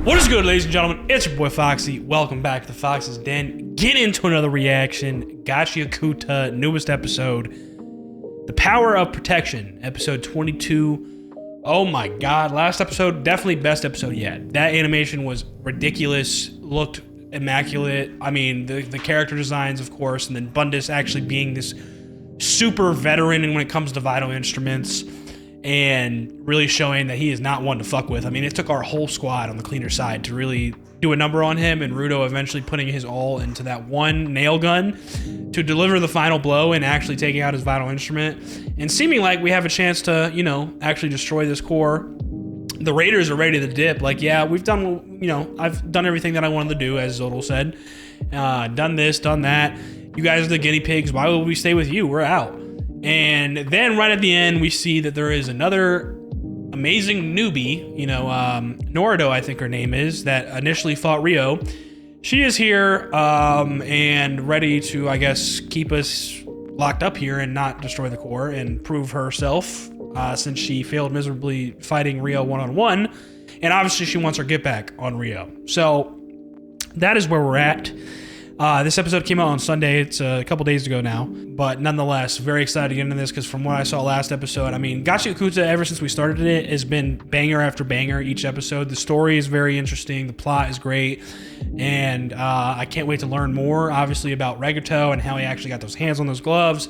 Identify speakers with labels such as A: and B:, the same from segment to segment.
A: What is good, ladies and gentlemen? It's your boy Foxy. Welcome back to the Fox's Den. Get into another reaction. Gachiakuta, newest episode. The Power of Protection, episode 22. Oh my god, last episode, definitely best episode yet. That animation was ridiculous, looked immaculate. I mean, the character designs, of course, and then Bundus actually being this super veteran when it comes to vital instruments. And really showing that he is not one to fuck with. I mean, it took our whole squad on the cleaner side to really do a number on him, and Rudo eventually putting his all into that one nail gun to deliver the final blow and actually taking out his vital instrument. And seeming like we have a chance to, you know, actually destroy this core. The Raiders are ready to dip. Like, yeah, we've done, you know, I've done everything that I wanted to do, as Zodal said. Done this, done that. You guys are the guinea pigs. Why would we stay with you? We're out. And then right at the end, we see that there is another amazing newbie, you know, Nordo, I think her name is, that initially fought Rio. She is here and ready to, I guess, keep us locked up here and not destroy the core and prove herself since she failed miserably fighting Rio one-on-one. And obviously she wants her get back on Rio. So that is where we're at. This episode came out on Sunday. It's a couple days ago now, but nonetheless, very excited to get into this because from what I saw last episode, I mean, Gachiakuta, ever since we started it, has been banger after banger each episode. The story is very interesting. The plot is great, and I can't wait to learn more, obviously, about Regato and how he actually got those hands on those gloves.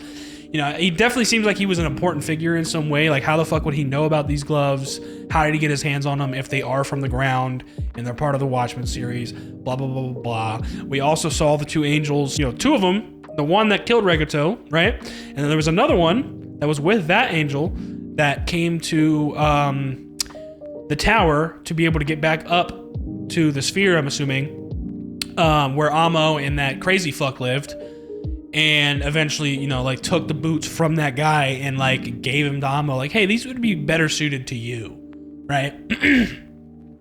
A: You know, he definitely seems like he was an important figure in some way. Like, how the fuck would he know about these gloves? How did he get his hands on them if they are from the ground and they're part of the Watchman series? Blah, blah, blah, blah, blah. We also saw the two angels, you know, two of them. The one that killed Regato, right? And then there was another one that was with that angel that came to the tower to be able to get back up to the sphere, I'm assuming, where Amo and that crazy fuck lived. And eventually, you know, like took the boots from that guy and like gave him to Amo, like, hey, these would be better suited to you, right?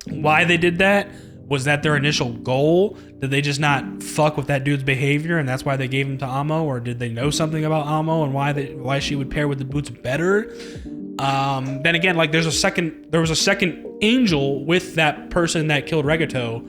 A: Why they did that? Was that their initial goal? Did they just not fuck with that dude's behavior and that's why they gave him to Amo? Or did they know something about Amo and why she would pair with the boots better? Then again, like there was a second angel with that person that killed Regato.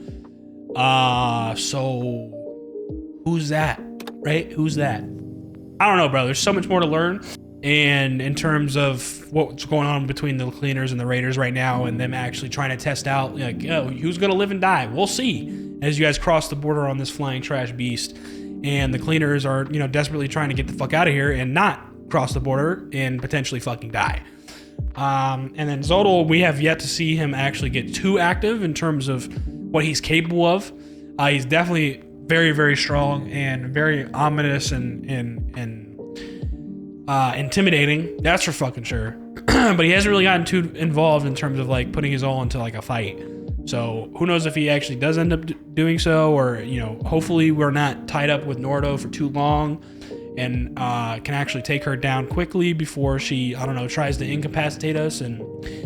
A: So who's that? Right? Who's that? I don't know, bro. There's so much more to learn. And in terms of what's going on between the cleaners and the raiders right now and them actually trying to test out, like, yo, who's going to live and die? We'll see as you guys cross the border on this flying trash beast. And the cleaners are, you know, desperately trying to get the fuck out of here and not cross the border and potentially fucking die. And then Zodal, we have yet to see him actually get too active in terms of what he's capable of. He's definitely very, very strong and very ominous and intimidating. That's for fucking sure. But he hasn't really gotten too involved in terms of like putting his all into like a fight. So who knows if he actually does end up doing so, or, you know, hopefully we're not tied up with Nordo for too long and can actually take her down quickly before she, I don't know, tries to incapacitate us. And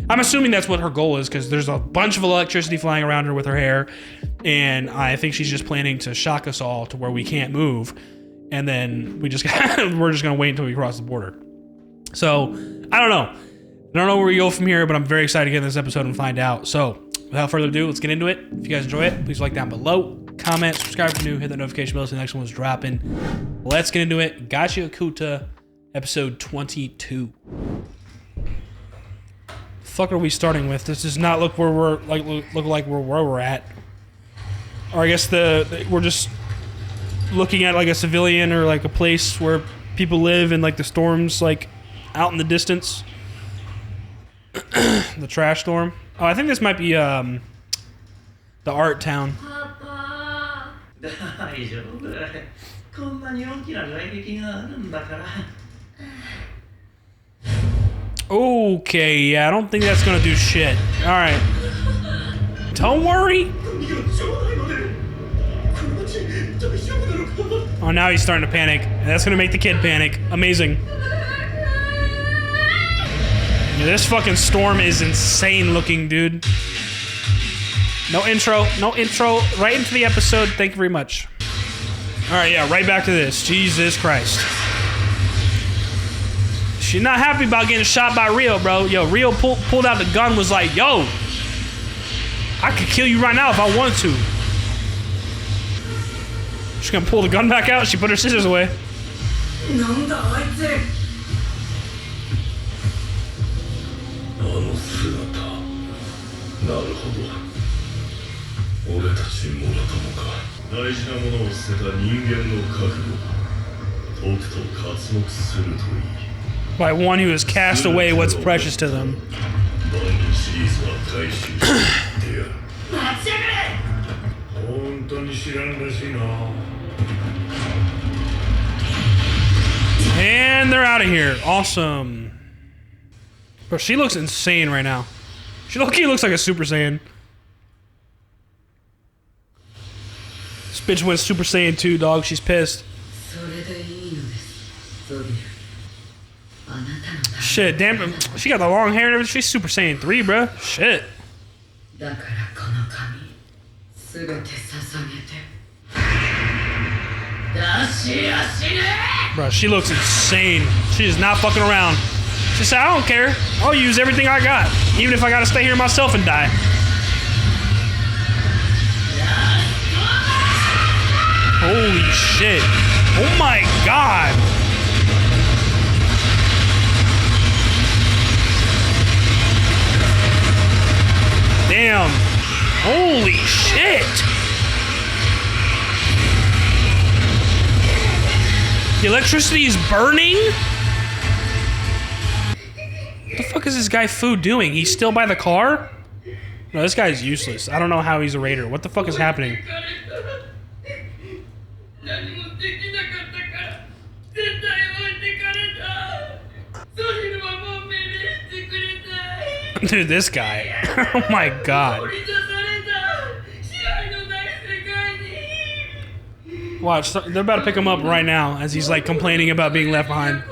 A: I'm assuming that's what her goal is because there's a bunch of electricity flying around her with her hair. And I think she's just planning to shock us all to where we can't move. And then we're just going to wait until we cross the border. So I don't know. I don't know where we go from here, but I'm very excited to get in this episode and find out. So without further ado, let's get into it. If you guys enjoy it, please like down below. Comment, subscribe if you're new, hit that notification bell so the next one's dropping. Let's get into it. Gachiakuta, episode 22. Fuck are we starting with? This does not look where we're look like where we're at. Or I guess we're just looking at like a civilian or like a place where people live and like the storm's like out in the distance. The trash storm. Oh, I think this might be the art town. Okay, yeah, I don't think that's gonna do shit. Alright. Don't worry. Oh, now he's starting to panic. That's gonna make the kid panic. Amazing. Yeah, this fucking storm is insane looking, dude. No intro. Right into the episode. Thank you very much. Alright, yeah, right back to this. Jesus Christ. She's not happy about getting shot by Rio, bro. Yo, Rio pulled out the gun, was like, yo, I could kill you right now if I wanted to. She's gonna pull the gun back out. She put her scissors away. By one who has cast away what's precious to them. And they're out of here. Awesome. Bro, she looks insane right now. She looks like a Super Saiyan. This bitch went Super Saiyan 2, dog. She's pissed. Shit, damn. She got the long hair and everything. She's Super Saiyan 3, bro. Shit. Bro, she looks insane. She is not fucking around. She said, I don't care. I'll use everything I got. Even if I gotta stay here myself and die. Holy shit. Oh my god. Damn. Holy shit. The electricity is burning? What the fuck is this guy Fu doing? He's still by the car? No, this guy's useless. I don't know how he's a raider. What the fuck is happening? Dude, this guy. Oh my god. Watch, they're about to pick him up right now as he's like complaining about being left behind.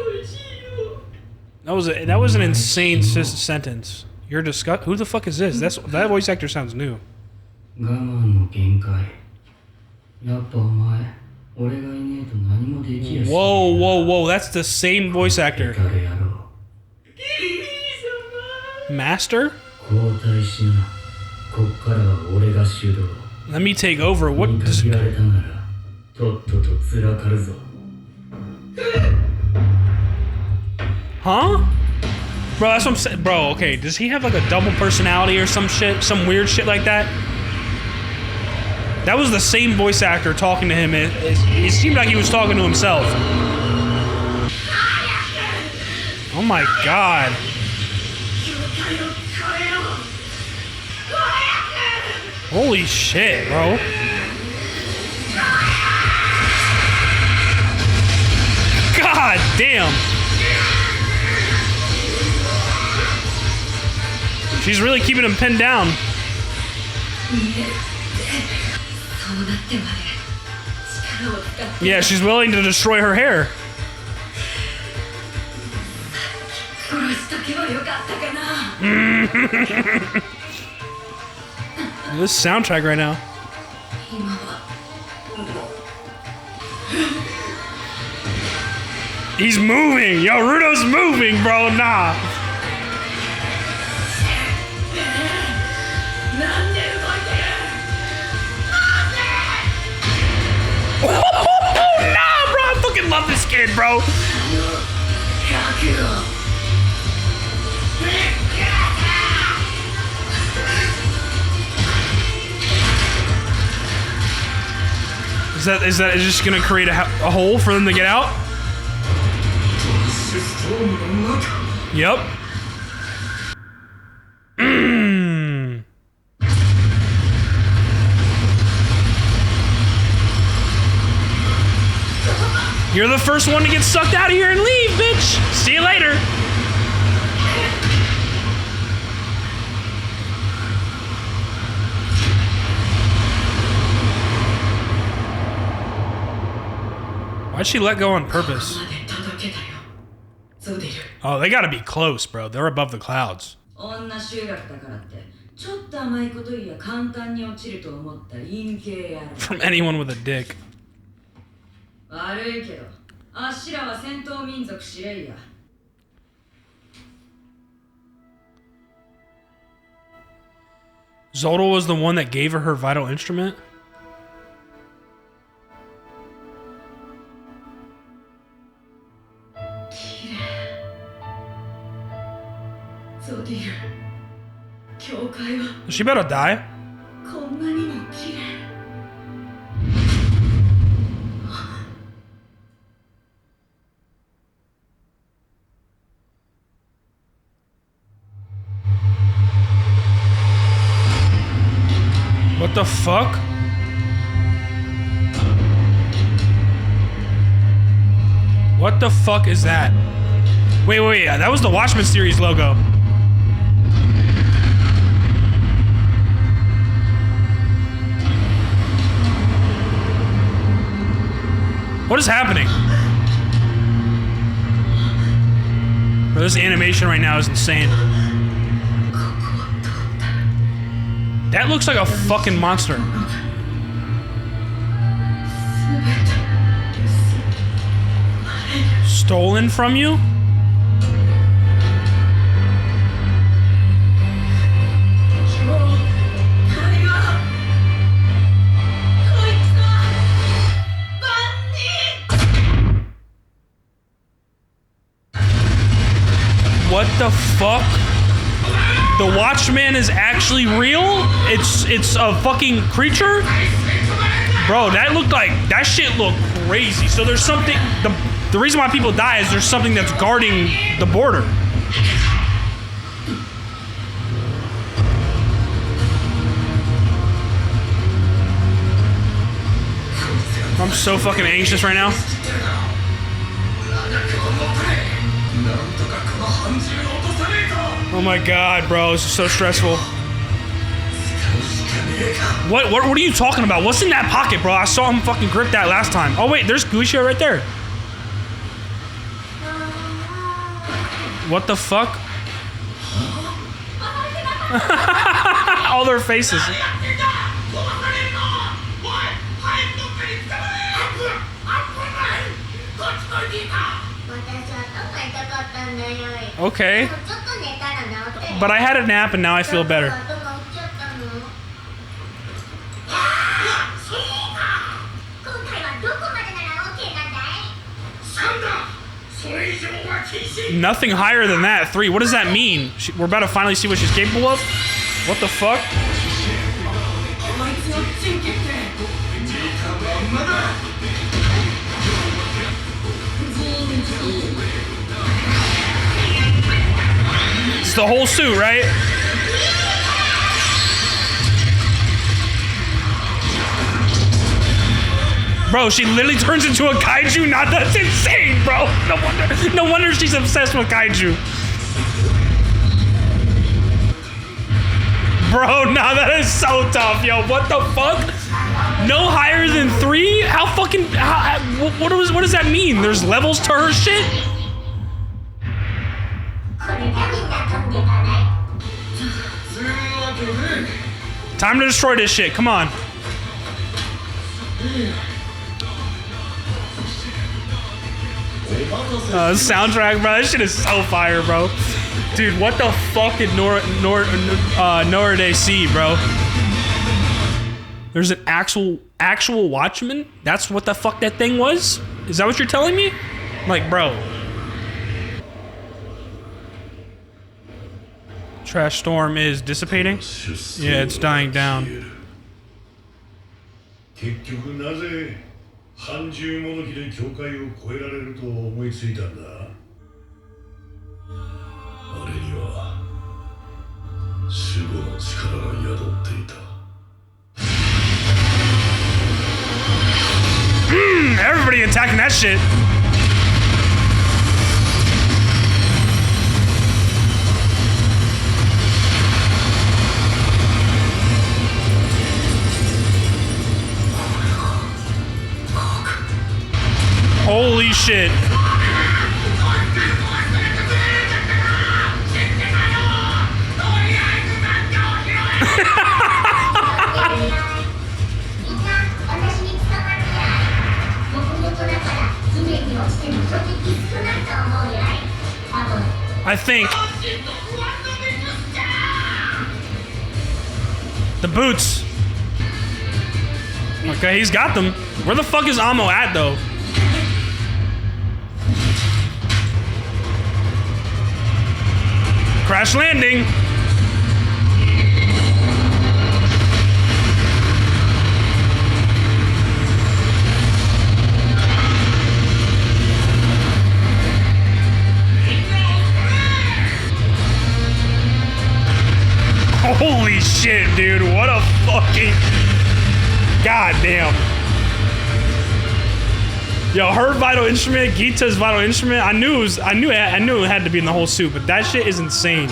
A: That was an insane sentence. You're disgust. Who the fuck is this? That voice actor sounds new. Whoa, whoa, whoa! That's the same voice actor. Master? Let me take over. What does... Huh? Bro, that's what I'm saying. Bro, okay, does he have like a double personality or some shit? Some weird shit like that? That was the same voice actor talking to him. It seemed like he was talking to himself. Oh my god. Holy shit, bro. God damn. She's really keeping him pinned down. Yeah, she's willing to destroy her hair. This soundtrack right now. He's moving! Yo, Rudo's moving, bro! Nah! Nah, bro! I fucking love this kid, bro! Is that just gonna create a hole for them to get out? Yep. You're the first one to get sucked out of here and leave, bitch. See you later. Why'd she let go on purpose? Oh, they gotta be close, bro. They're above the clouds. From anyone with a dick. Zodal was the one that gave her vital instrument? Is she about to die? What the fuck? What the fuck is that? Wait, yeah, that was the Watchman Series logo. What is happening? Bro, this animation right now is insane. That looks like a fucking monster. Stolen from you? What the fuck? The Watchman is actually real? It's a fucking creature? Bro, that shit looked crazy. So there's something, the reason why people die is there's something that's guarding the border. I'm so fucking anxious right now. Oh my god, bro, this is so stressful. What are you talking about? What's in that pocket, bro? I saw him fucking grip that last time. Oh wait, there's Gachiakuta right there. What the fuck? All their faces. Okay. But I had a nap and now I feel better. Nothing higher than that. 3. What does that mean? We're about to finally see what she's capable of? What the fuck? It's the whole suit, right? Bro, she literally turns into a kaiju. That's insane, bro. No wonder she's obsessed with kaiju. Bro, nah, that is so tough, yo. What the fuck? No higher than 3? How fucking? What does that mean? There's levels to her shit. Time to destroy this shit. Come on. Soundtrack, bro. This shit is so fire, bro. Dude, what the fuck did Norade see, bro? There's an actual Watchman? That's what the fuck that thing was? Is that what you're telling me? Like, bro. Trash storm is dissipating? Yeah, it's dying down. Everybody attacking that shit. Holy shit. I think. The boots. Okay, he's got them. Where the fuck is Amo at, though? Crash landing. Holy shit, dude. What a fucking... Goddamn. Yo, her vital instrument, Gita's vital instrument, I knew it had to be in the whole suit, but that shit is insane.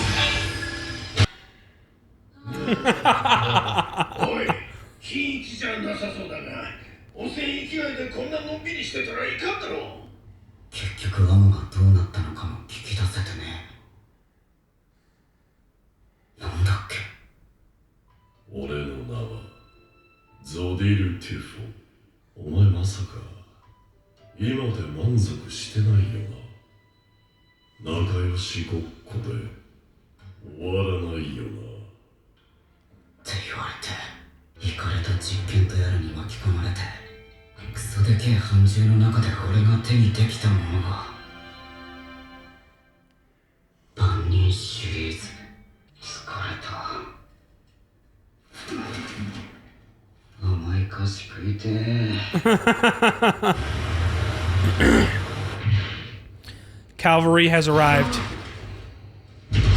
A: Cavalry has arrived.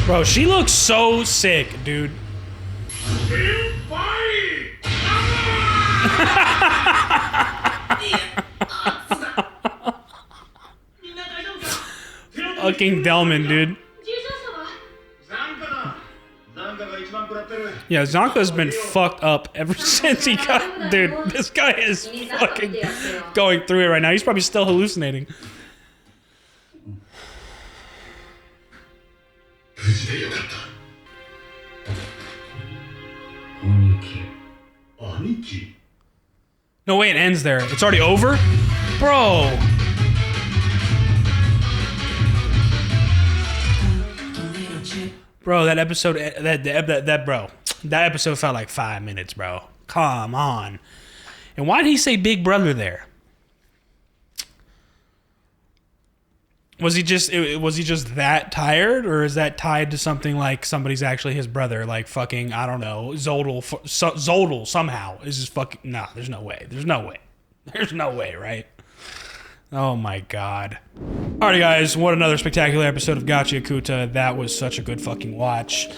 A: Bro, she looks so sick, dude. Fucking Delman, dude. Yeah, Zanko's been fucked up ever since he got... Dude, this guy is fucking going through it right now. He's probably still hallucinating. No way, it ends there. It's already over? Bro. Bro, that episode, that episode felt like 5 minutes, bro. Come on. And why did he say Big Brother there? Was he just that tired, or is that tied to something like somebody's actually his brother, like fucking, I don't know, Zodel somehow is just fucking, nah, there's no way, right? Oh my god. Alrighty guys, what another spectacular episode of Gachiakuta. That was such a good fucking watch.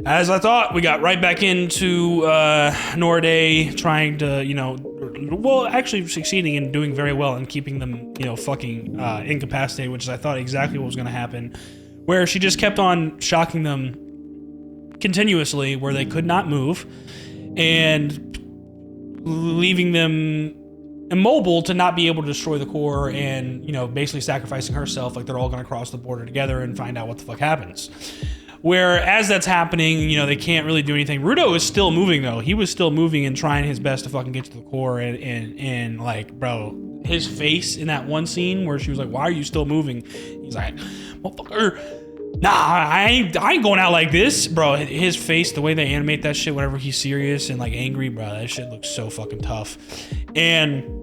A: As I thought, we got right back into Norde trying to, you know, well, actually succeeding and doing very well and keeping them, you know, fucking incapacitated, which is I thought exactly what was going to happen. Where she just kept on shocking them continuously where they could not move and leaving them immobile to not be able to destroy the core and, you know, basically sacrificing herself, like they're all going to cross the border together and find out what the fuck happens. Where as that's happening, you know, they can't really do anything. Rudo is still moving though. He was still moving and trying his best to fucking get to the core and like, bro, his face in that one scene where she was like, why are you still moving? He's like, motherfucker, nah, I ain't going out like this. Bro, his face, the way they animate that shit whenever he's serious and like angry, bro, that shit looks so fucking tough. And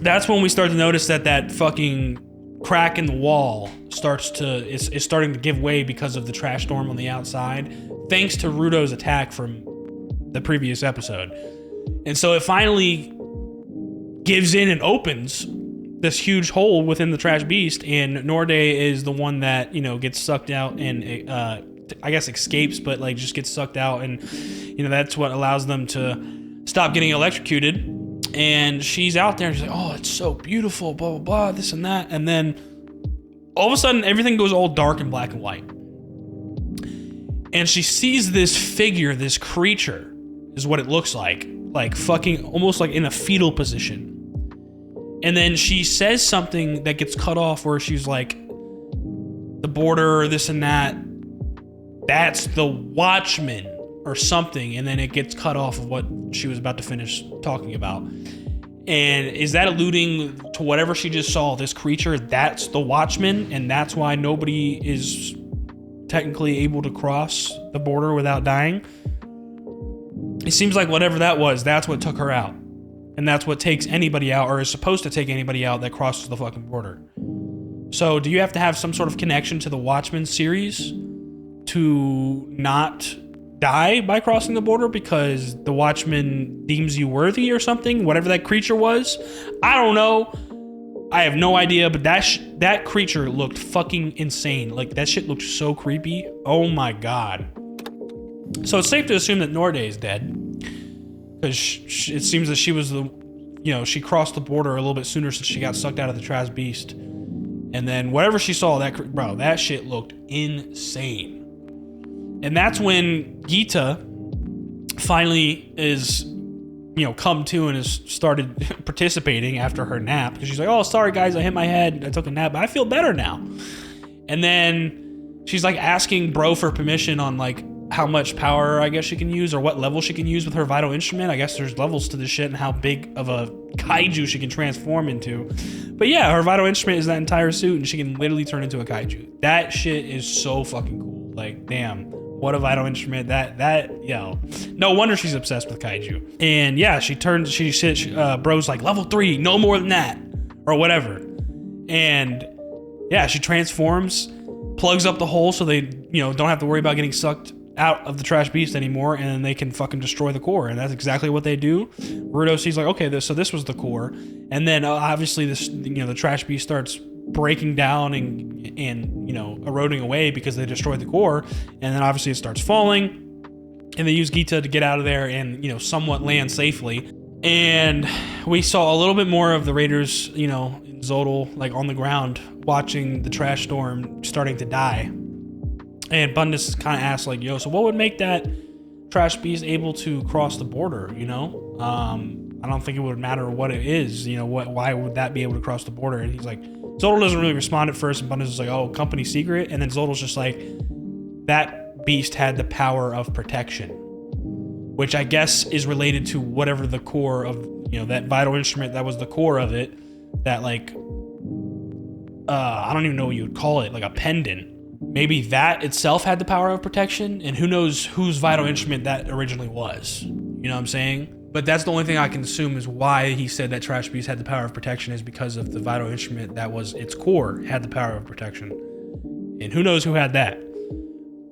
A: that's when we start to notice that fucking crack in the wall is starting to give way because of the trash storm on the outside, thanks to Rudo's attack from the previous episode. And so it finally gives in and opens this huge hole within the trash beast, and Norde is the one that, you know, gets sucked out and I guess escapes, but like just gets sucked out, and you know, that's what allows them to stop getting electrocuted. And she's out there and she's like, oh, it's so beautiful, blah, blah, blah, this and that. And then all of a sudden, everything goes all dark and black and white. And she sees this figure, this creature, is what it looks like fucking almost like in a fetal position. And then she says something that gets cut off where she's like, the border, this and that, that's the Watchman or something, and then it gets cut off of what she was about to finish talking about. And is that alluding to whatever she just saw, this creature, that's the Watchman, and that's why nobody is technically able to cross the border without dying? it seems like whatever that was, that's what took her out. And that's what takes anybody out, or is supposed to take anybody out that crosses the fucking border. So do you have to have some sort of connection to the Watchman series to not die by crossing the border because the Watchman deems you worthy or something? Whatever that creature was. I don't know. I have no idea, but that creature looked fucking insane. Like, that shit looked so creepy. Oh my god. So it's safe to assume that Norde is dead. Because it seems that she was she crossed the border a little bit sooner since she got sucked out of the trash beast. And then whatever she saw, that shit looked insane. And that's when Gita finally is, come to and has started participating after her nap. Because she's like, oh, sorry guys, I hit my head. I took a nap, but I feel better now. And then she's like asking Bro for permission on like how much power I guess she can use or what level she can use with her vital instrument. I guess there's levels to this shit and how big of a kaiju she can transform into. But yeah, her vital instrument is that entire suit and she can literally turn into a kaiju. That shit is so fucking cool. Like, damn. What a vital instrument. No wonder she's obsessed with kaiju. And yeah, Bro's like, level 3, no more than that. Or whatever. And yeah, she transforms, plugs up the hole so they, don't have to worry about getting sucked out of the trash beast anymore, and then they can fucking destroy the core. And that's exactly what they do. Rudo sees like, okay, so this was the core. And then obviously this, the trash beast starts breaking down and eroding away because they destroyed the core. And then obviously it starts falling, and they use Gita to get out of there and somewhat land safely. And we saw a little bit more of the Raiders, Zodal like on the ground watching the trash storm starting to die. And Bundus kind of asked like, so what would make that trash beast able to cross the border? I don't think it would matter what it is. Why would that be able to cross the border? And he's like, Zodal doesn't really respond at first, and Bundus is like, oh, company secret. And then Zodal's just like, that beast had the power of protection, which I guess is related to whatever the core of, that vital instrument that was the core of it, that like, I don't even know what you would call it, like a pendant. Maybe that itself had the power of protection, and who knows whose vital instrument that originally was. You know what I'm saying? But that's the only thing I can assume is why he said that Trash Beast had the power of protection, is because of the vital instrument that was its core had the power of protection. And who knows who had that.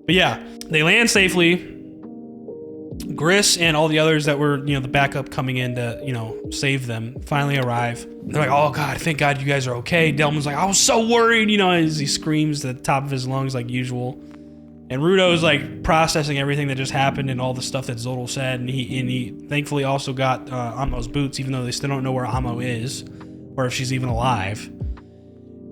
A: But yeah, they land safely. Gris and all the others that were, the backup coming in to, save them finally arrive. They're like, oh God, thank God you guys are okay. Delman's like, I was so worried, as he screams at the top of his lungs like usual. And Rudo's like processing everything that just happened and all the stuff that Zodal said. And he thankfully also got Amo's boots, even though they still don't know where Amo is or if she's even alive.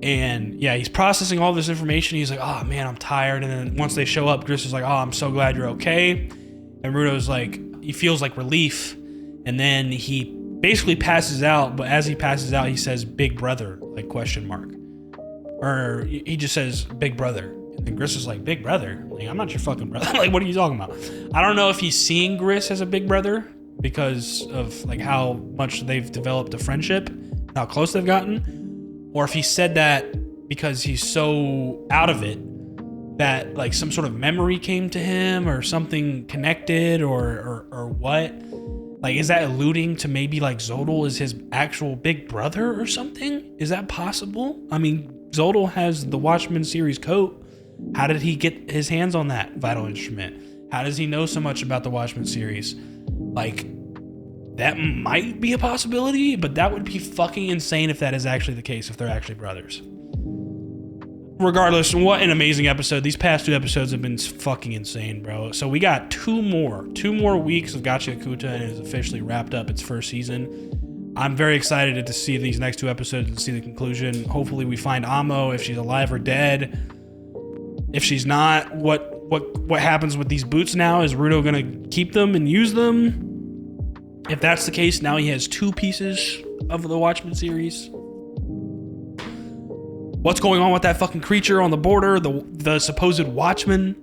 A: And yeah, he's processing all this information. He's like, oh man, I'm tired. And then once they show up, Gris is like, oh, I'm so glad you're okay. And Rudo's like, he feels like relief. And then he basically passes out. But as he passes out, he says, big brother, like question mark. Or he just says, big brother. And Gris is like, big brother? Like, I'm not your fucking brother. Like, what are you talking about? I don't know if he's seeing Gris as a big brother because of like how much they've developed a friendship, how close they've gotten. Or if he said that because he's so out of it that like some sort of memory came to him or something connected or what? Like, is that alluding to maybe like Zodal is his actual big brother or something? Is that possible? I mean, Zodal has the Watchman Series coat. How did he get his hands on that vital instrument? How does he know so much about the Watchman Series? Like, that might be a possibility, but that would be fucking insane if that is actually the case, if they're actually brothers. Regardless, what an amazing episode. These past 2 episodes have been fucking insane, bro. So we got 2 more weeks of Gachiakuta, and it is officially wrapped up its first season. I'm very excited to see these next 2 episodes and see the conclusion. Hopefully we find Amo, if she's alive or dead. If she's not, what happens with these boots now? Is Rudo gonna keep them and use them? If that's the case, now he has 2 pieces of the Watchman series. What's going on with that fucking creature on the border? The supposed Watchman?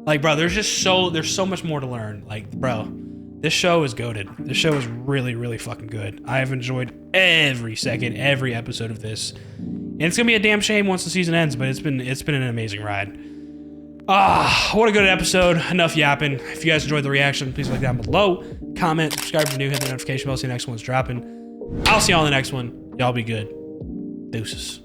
A: Like, bro, there's so much more to learn. Like, bro, this show is goated. This show is really, really fucking good. I have enjoyed every second, every episode of this. And it's gonna be a damn shame once the season ends, but it's been an amazing ride. What a good episode. Enough yapping. If you guys enjoyed the reaction, please like down below. Comment, subscribe if you're new, hit the notification bell so the next one's dropping. I'll see y'all in the next one. Y'all be good. Deuces.